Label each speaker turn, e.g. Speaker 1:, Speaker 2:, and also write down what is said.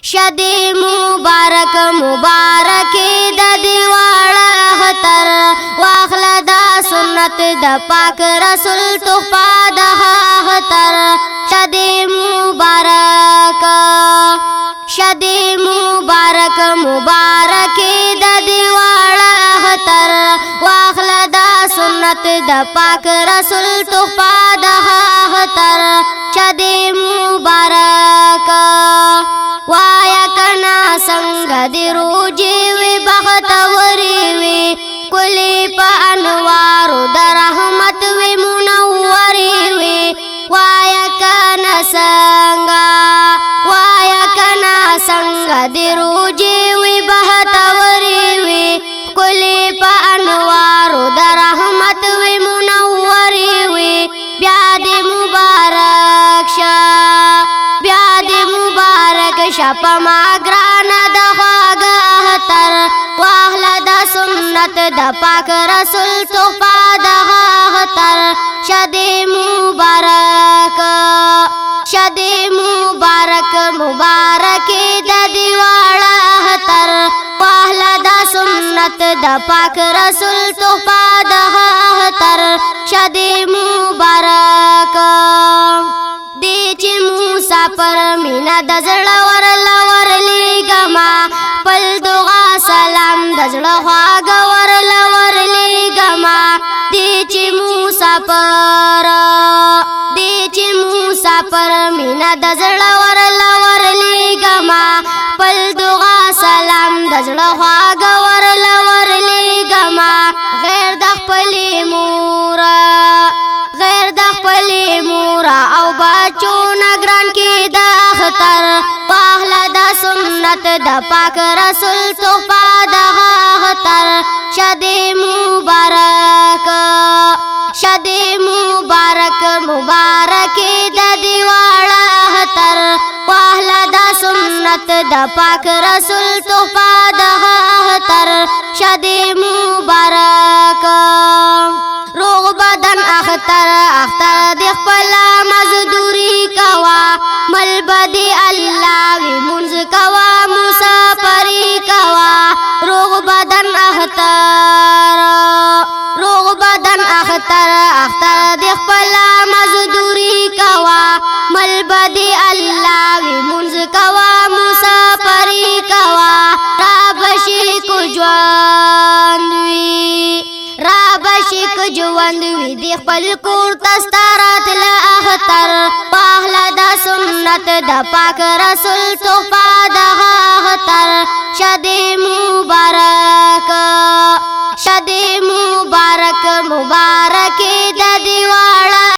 Speaker 1: شدی مبارک مبارک د دیواړه خطر واخله دا سنت د پاک رسول تحفه د خطر شدی مبارک مبارک د دیواړه خطر واخله دا سنت د پاک رسول تحفه د خطر شدی مبارک وایا کنا څنګه دی روجي وي بختوري وي کلی په انوارو د رحمت وي منوري وي وایا کنا څنګه دی روجي وي بختوري وي کلی په انوارو د رحمت وي منوري وي بیا دې مبارک شه شپه ما ګرانه د خواږه خطر واخله د سنت د پاک رسول تحفه د خطر شدی مبارک مبارک د دیواړه خطر واخله د سنت د پاک رسول تحفه د خطر شدی مبارک دی چې موسی پر مینا د زړه ورلېږما پل دعا سلام د زړه خواږه ورلېږما دی چې موسی پر مینا د زړه ورلېږما پل دعا سلام د زړه خواږه ورلېږما غیر د خپلې مورا او بچو نگران کی دا خطر واخله دا سنت دا پاک رسول تحفه دا خطر شدی مبارک دا دیواړه خطر واخله دا سنت دا پاک رسول تحفه دا خطر شدی مبارک روغ بدن اختر دی خپل مزدوری کوا مل بدی الله وی منز کوا مسافری کوا روغ بدن اختر دی خپل مزدوری کوا مل بدی الله وی منز کوا مسافری کوا را بشی کو ژوند وی دی خپل کور تستارات لا اختر واخله د سنت د پاک رسول تحفه د خطر شدی مبارک